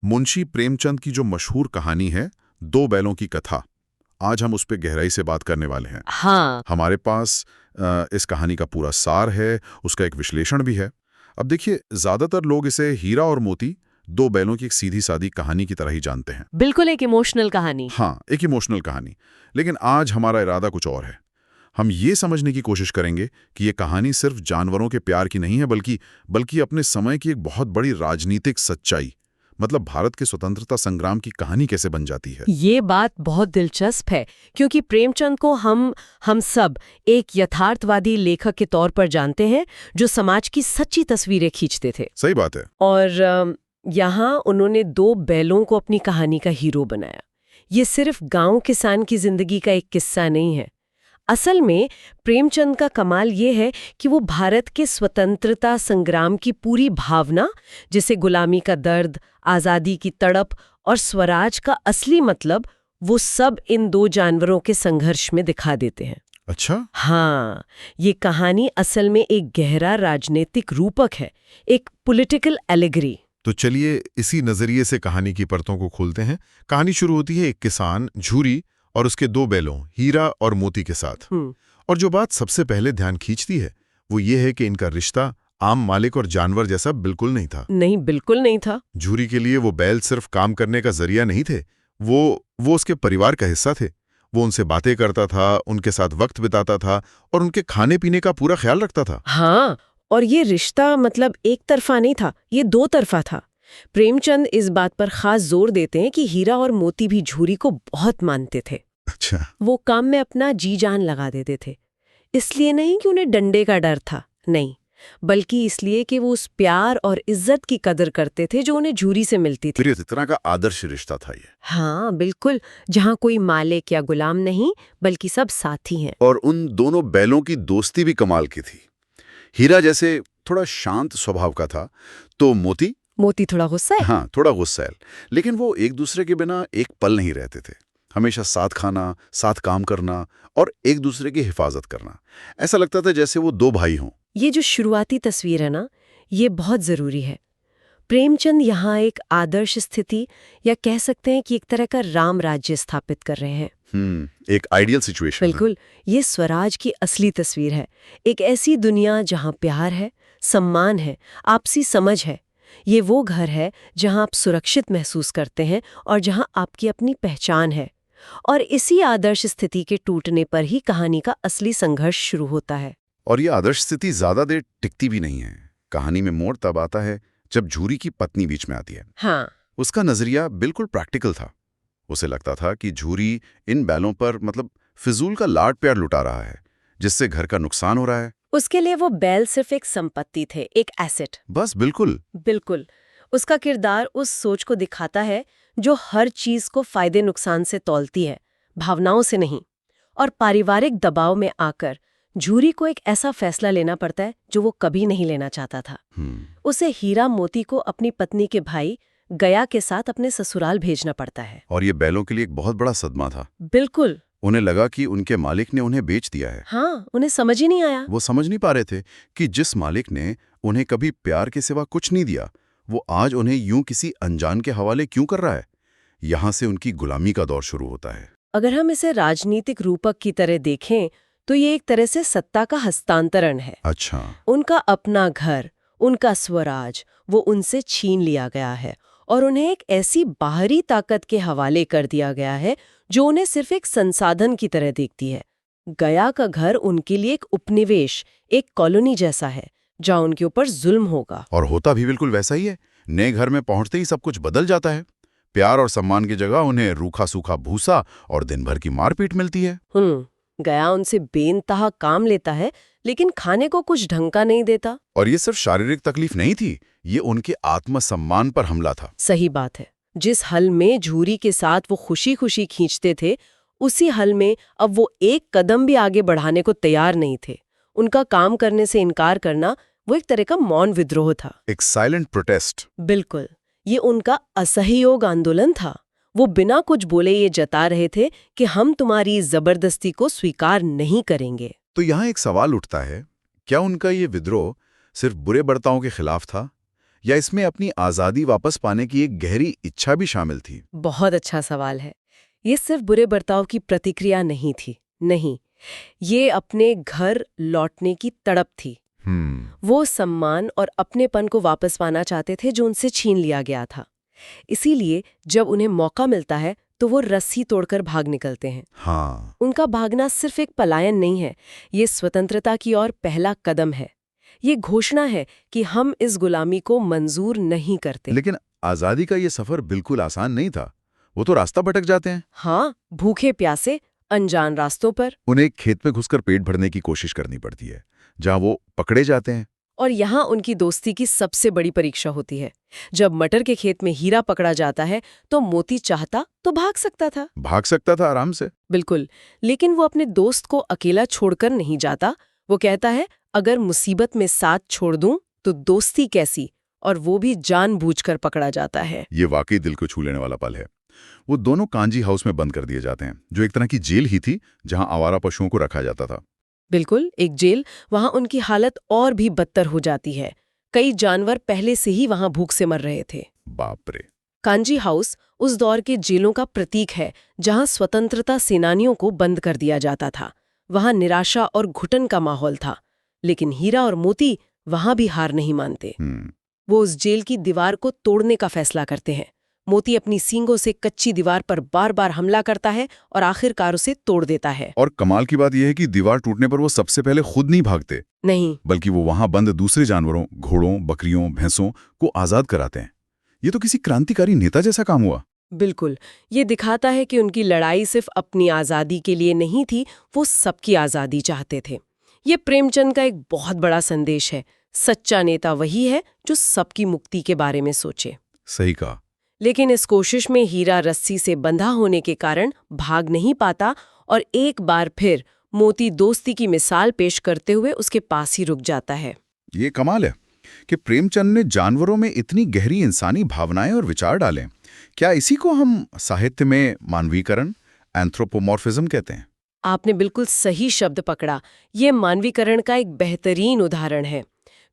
मुंशी प्रेमचंद की जो मशहूर कहानी है, दो बैलों की कथा, आज हम उस पर गहराई से बात करने वाले हैं। हाँ। हमारे पास इस कहानी का पूरा सार है, उसका एक विश्लेषण भी है। अब देखिए, ज्यादातर लोग इसे हीरा और मोती, दो बैलों की एक सीधी सादी कहानी की तरह ही जानते हैं। बिल्कुल एक इमोशनल कहानी। हाँ, एक इमोशनल कहानी। लेकिन आज हमारा इरादा कुछ और है। हम ये समझने की कोशिश करेंगे कि ये कहानी सिर्फ जानवरों के प्यार की नहीं है, बल्कि अपने समय की एक बहुत बड़ी राजनीतिक सच्चाई, मतलब भारत के स्वतंत्रता संग्राम की कहानी कैसे बन जाती है। ये बात बहुत दिलचस्प है क्योंकि प्रेमचंद को हम सब एक यथार्थवादी लेखक के तौर पर जानते हैं जो समाज की सच्ची तस्वीरें खींचते थे। सही बात है। और यहाँ उन्होंने दो बैलों को अपनी कहानी का हीरो बनाया। ये सिर्फ गांव किसान की जिंदगी का एक किस्सा नहीं है। असल में प्रेमचंद का कमाल ये है कि वो भारत के स्वतंत्रता संग्राम की पूरी भावना, जिसे गुलामी का दर्द, आज़ादी की तड़प और स्वराज का असली मतलब, वो सब इन दो जानवरों के संघर्ष में दिखा देते हैं। अच्छा। हाँ, ये कहानी असल में एक गहरा राजनीतिक रूपक है, एक पॉलिटिकल एलिगरी। तो चलिए इसी नजरिए से कहानी की परतों को खोलते हैं। कहानी शुरू होती है एक किसान झूरी और उसके दो बैलों हीरा और मोती के साथ। और जो बात सबसे पहले ध्यान खींचती है वो ये है कि इनका रिश्ता आम मालिक और जानवर जैसा बिल्कुल नहीं था। नहीं, बिल्कुल नहीं था। झूरी के लिए वो बैल सिर्फ काम करने का जरिया नहीं थे, वो उसके परिवार का हिस्सा थे। वो उनसे बातें करता था, उनके साथ वक्त बिताता था और उनके खाने पीने का पूरा ख्याल रखता था। हाँ, और ये रिश्ता मतलब एक तरफा नहीं था, ये दो तरफा था। प्रेमचंद इस बात पर खास जोर देते हैं कि हीरा और मोती भी झूरी को बहुत मानते थे। अच्छा। वो काम में अपना जी जान लगा देते थे। इसलिए नहीं कि उन्हें डंडे का डर था, नहीं, बल्कि इसलिए कि वो उस प्यार और इज्जत की कदर करते थे जो उन्हें झूरी से मिलती थी। इस तरह का आदर्श रिश्ता था ये। हाँ बिल्कुल, जहाँ कोई मालिक या गुलाम नहीं, बल्कि सब साथी हैं। और उन दोनों बैलों की दोस्ती भी कमाल की थी। हीरा जैसे थोड़ा शांत स्वभाव का था, तो मोती थोड़ा गुस्सा है। हाँ, थोड़ा गुस्सैल, लेकिन वो एक दूसरे के बिना एक पल नहीं रहते थे। हमेशा साथ खाना, साथ काम करना और एक दूसरे की हिफाजत करना। ऐसा लगता था जैसे वो दो भाई हों। ये जो शुरुआती तस्वीर है ना, ये बहुत जरूरी है। प्रेमचंद यहाँ एक आदर्श स्थिति, या कह सकते हैं कि एक तरह का राम राज्य स्थापित कर रहे हैं। एक आइडियल सिचुएशन। बिल्कुल, ये स्वराज की असली तस्वीर है। एक ऐसी दुनिया जहाँ प्यार है, सम्मान है, आपसी समझ है। ये वो घर है जहाँ आप सुरक्षित महसूस करते हैं और जहाँ आपकी अपनी पहचान है। और इसी आदर्श स्थिति के टूटने पर ही कहानी का असली संघर्ष शुरू होता है। और ये आदर्श स्थिति ज्यादा देर टिकती भी नहीं है। कहानी में मोड़ तब आता है जब झूरी की पत्नी बीच में आती है। हाँ। उसका नजरिया बिल्कुल प्रैक्टिकल था। उसे लगता था कि झूरी इन बैलों पर फिजूल का लाड प्यार लुटा रहा है, जिससे घर का नुकसान हो रहा है। उसके लिए वो बैल सिर्फ एक संपत्ति थे, एक एसेट। बस बिल्कुल। उसका किरदार उस सोच को दिखाता है जो हर चीज को फायदे नुकसान से तौलती है, भावनाओं से नहीं। और पारिवारिक दबाव में आकर झूरी को एक ऐसा फैसला लेना पड़ता है जो वो कभी नहीं लेना चाहता था। उसे हीरा मोती को अपनी पत्नी के भाई गया के साथ अपने ससुराल भेजना पड़ता है। और ये बैलों के लिए एक बहुत बड़ा सदमा था। बिल्कुल। उन्हें लगा कि उनके मालिक ने उन्हें बेच दिया है। हाँ, उन्हें समझ ही नहीं आया। वो समझ नहीं पा रहे थे कि जिस मालिक ने उन्हें कभी प्यार के सिवा कुछ नहीं दिया, वो आज उन्हें यूं किसी अनजान के हवाले क्यों कर रहा है। यहां से उनकी गुलामी का दौर शुरू होता है। अगर हम इसे राजनीतिक रूपक की तरह देखें तो ये एक तरह से सत्ता का हस्तांतरण है। अच्छा। उनका अपना घर, उनका स्वराज, वो उनसे छीन लिया गया है और उन्हें एक ऐसी बाहरी ताकत के हवाले कर दिया गया है जो उन्हें सिर्फ एक संसाधन की तरह देखती है। गया का घर उनके लिए एक उपनिवेश, एक कॉलोनी जैसा है जहाँ उनके ऊपर जुल्म होगा। और होता भी बिल्कुल वैसा ही है। नए घर में पहुंचते ही सब कुछ बदल जाता है। प्यार और सम्मान की जगह उन्हें रूखा सूखा भूसा और दिन भर की मारपीट मिलती है। गया उनसे बेनतहा काम लेता है, लेकिन खाने को कुछ ढंग का नहीं देता। और ये सिर्फ शारीरिक तकलीफ नहीं थी, ये उनके आत्मसम्मान पर हमला था। सही बात है। जिस हल में झूरी के साथ वो खुशी खुशी खींचते थे, उसी हल में अब वो एक कदम भी आगे बढ़ाने को तैयार नहीं थे। उनका काम करने से इनकार करना वो एक तरह का मौन विद्रोह था, एक साइलेंट प्रोटेस्ट। बिल्कुल। ये उनका असहयोग आंदोलन था। वो बिना कुछ बोले ये जता रहे थे कि हम तुम्हारी जबरदस्ती को स्वीकार नहीं करेंगे। तो यहाँ एक सवाल उठता है, क्या उनका ये विद्रोह सिर्फ बुरे बर्ताओं के खिलाफ था, या इसमें अपनी आज़ादी वापस पाने की एक गहरी इच्छा भी शामिल थी? बहुत अच्छा सवाल है। ये सिर्फ बुरे बर्ताव की प्रतिक्रिया नहीं थी, नहीं, ये अपने घर लौटने की तड़प थी। वो सम्मान और अपनेपन को वापस पाना चाहते थे जो उनसे छीन लिया गया था। इसीलिए जब उन्हें मौका मिलता है तो वो रस्सी तोड़कर भाग निकलते हैं। हाँ, उनका भागना सिर्फ एक पलायन नहीं है, ये स्वतंत्रता की ओर पहला कदम है। ये घोषणा है कि हम इस गुलामी को मंजूर नहीं करते। लेकिन आज़ादी का ये सफ़र बिल्कुल आसान नहीं था। वो तो रास्ता भटक जाते हैं। हाँ, भूखे प्यासे अनजान रास्तों पर। उन्हें एक खेत में घुसकर पेट भरने की कोशिश करनी पड़ती है, जहाँ वो पकड़े जाते हैं। और यहाँ उनकी दोस्ती की सबसे बड़ी परीक्षा होती है। जब मटर के खेत में हीरा पकड़ा जाता है तो मोती चाहता तो भाग सकता था आराम से। बिल्कुल, लेकिन वो अपने दोस्त को अकेला छोड़कर नहीं जाता। वो कहता है, अगर मुसीबत में साथ छोड़ दूं तो दोस्ती कैसी, और वो भी जानबूझकर पकड़ा जाता है। ये वाकई दिल को छू लेने वाला पल है। वो दोनों कांजी हाउस में बंद कर दिए जाते हैं, जो एक तरह की जेल ही थी जहां आवारा पशुओं को रखा जाता था। बिल्कुल, एक जेल। वहां उनकी हालत और भी बदतर हो जाती है। कई जानवर पहले से ही वहां भूख से मर रहे थे। बाप रे। कांजी हाउस उस दौर के जेलों का प्रतीक है, जहां स्वतंत्रता सेनानियों को बंद कर दिया जाता था। वहां निराशा और घुटन का माहौल था। लेकिन हीरा और मोती वहां भी हार नहीं मानते। वो उस जेल की दीवार को तोड़ने का फैसला करते हैं। मोती अपनी सींगों से कच्ची दीवार पर बार बार हमला करता है और आखिरकार उसे तोड़ देता है। और कमाल की बात यह है कि दीवार टूटने पर वो सबसे पहले खुद नहीं भागते, नहीं, बल्कि वो वहां बंद दूसरे जानवरों, घोड़ों, बकरियों, भैंसों को आजाद कराते हैं। ये तो किसी क्रांतिकारी नेता जैसा काम हुआ। बिल्कुल, ये दिखाता है कि उनकी लड़ाई सिर्फ अपनी आज़ादी के लिए नहीं थी, वो सबकी आज़ादी चाहते थे। ये प्रेमचंद का एक बहुत बड़ा संदेश है। सच्चा नेता वही है जो सबकी मुक्ति के बारे में सोचे। सही कहा। लेकिन इस कोशिश में हीरा रस्सी से बंधा होने के कारण भाग नहीं पाता और एक बार फिर मोती दोस्ती की मिसाल पेश करते हुए उसके पास ही रुक जाता है। ये कमाल है कि प्रेमचंद ने जानवरों में इतनी गहरी इंसानी भावनाएं और विचार डाले। क्या इसी को हम साहित्य में मानवीकरण, एंथ्रोपोमॉर्फिज्म कहते हैं? आपने बिल्कुल सही शब्द पकड़ा। ये मानवीकरण का एक बेहतरीन उदाहरण है।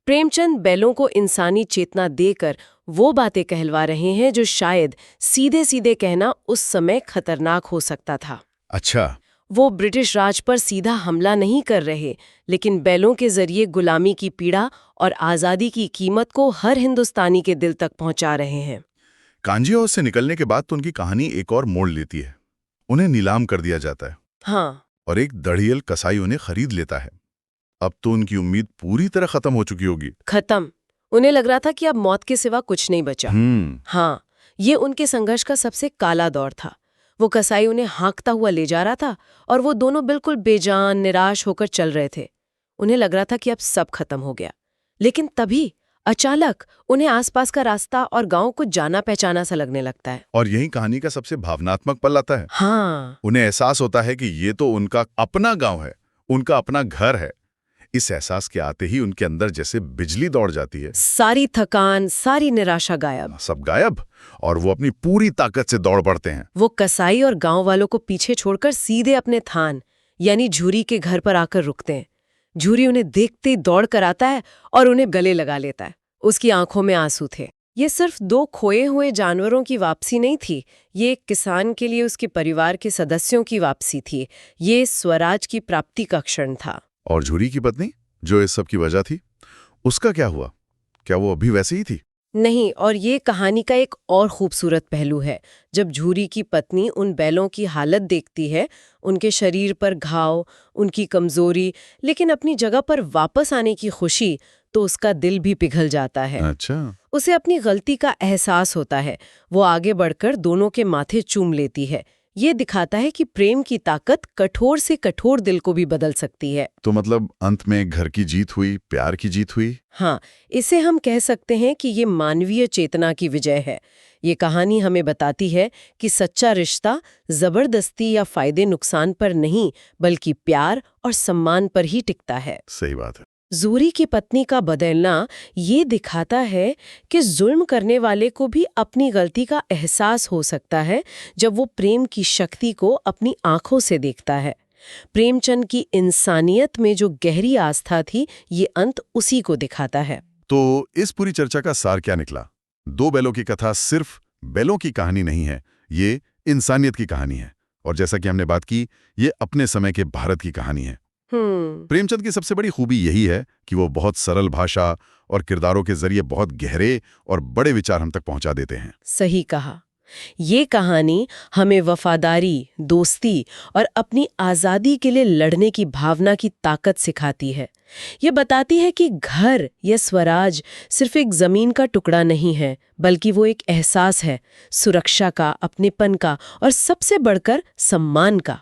प्रेमचंद बैलों को इंसानी चेतना देकर वो बातें कहलवा रहे हैं जो शायद सीधे सीधे कहना उस समय खतरनाक हो सकता था। अच्छा। वो ब्रिटिश राज पर सीधा हमला नहीं कर रहे, लेकिन बैलों के जरिए गुलामी की पीड़ा और आज़ादी की कीमत को हर हिंदुस्तानी के दिल तक पहुंचा रहे हैं। कांजी हाउस से निकलने के बाद तो उनकी कहानी एक और मोड़ लेती है। उन्हें नीलाम कर दिया जाता है। हाँ, और एक दड़ियल कसाई उन्हें खरीद लेता है। अब तो उनकी उम्मीद पूरी तरह खत्म हो चुकी होगी। खत्म। उन्हें लग रहा था कि अब मौत के सिवा कुछ नहीं बचा। हाँ, ये उनके संघर्ष का सबसे काला दौर था। वो कसाई उन्हें हाँकता हुआ ले जा रहा था और वो दोनों बिल्कुल बेजान, निराश होकर चल रहे थे। उन्हें लग रहा था कि अब सब खत्म हो गया। लेकिन तभी अचानक उन्हें आसपास का रास्ता और गांव को जाना पहचाना सा लगने लगता है। और यही कहानी का सबसे भावनात्मक पल आता है। हाँ, उन्हें एहसास होता है कि ये तो उनका अपना गांव है, उनका अपना घर है। इस एहसास के आते ही उनके अंदर जैसे बिजली दौड़ जाती है। सारी थकान, सारी निराशा गायब। सब गायब, और वो अपनी पूरी ताकत से दौड़ पड़ते हैं। वो कसाई और गांव वालों को पीछे छोड़कर सीधे अपने थान यानी झूरी के घर पर आकर रुकते हैं। झूरी उन्हें देखते ही दौड़ कर आता है और उन्हें गले लगा लेता है। उसकी आंखों में आंसू थे। ये सिर्फ दो खोए हुए जानवरों की वापसी नहीं थी, ये एक किसान के लिए उसके परिवार के सदस्यों की वापसी थी। ये स्वराज की प्राप्ति का क्षण था। और झूरी की पत्नी, जो इस सब की वजह थी, उसका क्या हुआ? क्या वो अभी वैसे ही थी? नहीं, और ये कहानी का एक और खूबसूरत पहलू है। जब झूरी की पत्नी उन बैलों की हालत देखती है, उनके शरीर पर घाव, उनकी कमजोरी, लेकिन अपनी जगह पर वापस आने की खुशी, तो उसका दिल भी पिघल जाता है। अच्छा। उसे अपनी गलती का एहसास होता है। वो आगे बढ़कर दोनों के माथे चूम लेती है। ये दिखाता है कि प्रेम की ताकत कठोर से कठोर दिल को भी बदल सकती है। तो मतलब अंत में घर की जीत हुई, प्यार की जीत हुई। हाँ, इसे हम कह सकते हैं कि ये मानवीय चेतना की विजय है। ये कहानी हमें बताती है कि सच्चा रिश्ता जबरदस्ती या फायदे नुकसान पर नहीं, बल्कि प्यार और सम्मान पर ही टिकता है। सही बात है। झूरी की पत्नी का बदलना ये दिखाता है कि जुल्म करने वाले को भी अपनी गलती का एहसास हो सकता है जब वो प्रेम की शक्ति को अपनी आंखों से देखता है। प्रेमचंद की इंसानियत में जो गहरी आस्था थी, ये अंत उसी को दिखाता है। तो इस पूरी चर्चा का सार क्या निकला? दो बैलों की कथा सिर्फ बैलों की कहानी नहीं है, ये इंसानियत की कहानी है। और जैसा कि हमने बात की, ये अपने समय के भारत की कहानी है। प्रेमचंद की सबसे बड़ी खूबी यही है कि वो बहुत सरल भाषा और किरदारों के जरिए बहुत गहरे और बड़े विचार हम तक पहुंचा देते हैं। सही कहा। ये कहानी हमें वफादारी, दोस्ती और अपनी आज़ादी के लिए लड़ने की भावना की ताकत सिखाती है। ये बताती है कि घर या स्वराज सिर्फ एक जमीन का टुकड़ा नहीं है, बल्कि वो एक एहसास है, सुरक्षा का, अपनेपन का और सबसे बढ़कर सम्मान का।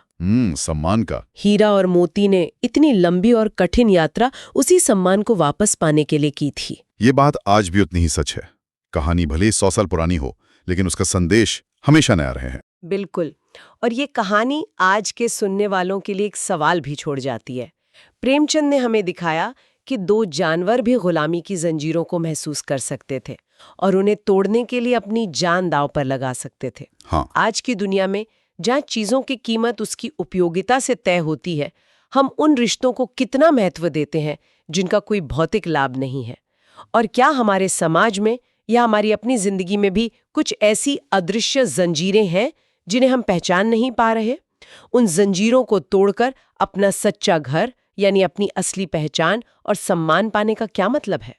सम्मान का। हीरा और मोती ने इतनी लंबी और कठिन यात्रा उसी सम्मान को वापस पाने के लिए की थी। ये बात आज भी उतनी ही सच है। कहानी भले 100 साल पुरानी हो, लेकिन उसका संदेश हमेशा नया रहे हैं। बिल्कुल। और ये कहानी आज के सुनने वालों के लिए एक सवाल भी छोड़ जाती है। प्रेमचंद ने हमें दिखाया कि दो जानवर भी गुलामी की जंजीरों को महसूस कर सकते थे और उन्हें तोड़ने के लिए अपनी जान दांव पर लगा सकते थे। हाँ। आज की दुनिया में जहाँ चीज़ों की कीमत उसकी उपयोगिता से तय होती है, हम उन रिश्तों को कितना महत्व देते हैं जिनका कोई भौतिक लाभ नहीं है? और क्या हमारे समाज में या हमारी अपनी जिंदगी में भी कुछ ऐसी अदृश्य जंजीरें हैं जिन्हें हम पहचान नहीं पा रहे? उन जंजीरों को तोड़कर अपना सच्चा घर यानी अपनी असली पहचान और सम्मान पाने का क्या मतलब है?